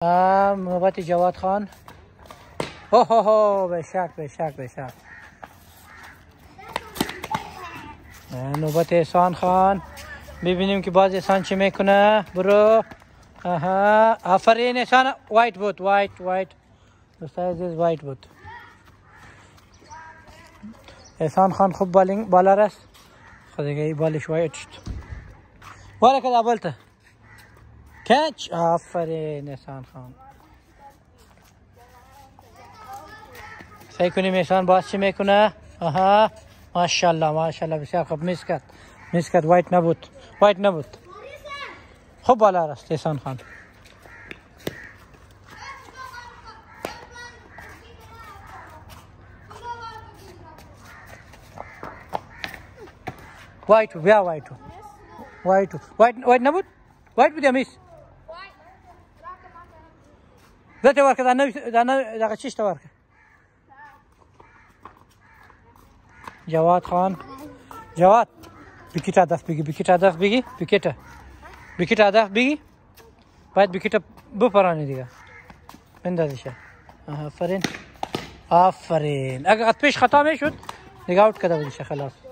نوبت جواد خان. اوه به شک. نوبت احسان خان. ببینیم که باز احسان چی میکنه. برو. آفرین احسان. وایت بود. وایت وایت بود. احسان خان خوب بالر است. خدایی بالش وایت شد. وارد کد اولته. کچ. آفرین احسان خان. سعی کنیم احسان باز چی میکنه. ماشاءالله بسیار خوب. میس کرد. وایت نبود. خوب بالر است احسان خان. وایت نبود. وایت بود یا میس. دته ورکه دانه چیشته ورکه. جواد خان. جواد بکیت هدف بگی. بکیت هدف بگی. باید بکیت بپرانی دیگه. بندازیشه. آفرین. اگر پیش خطا میشد دیگه اوت کرده بودیشه خلاص.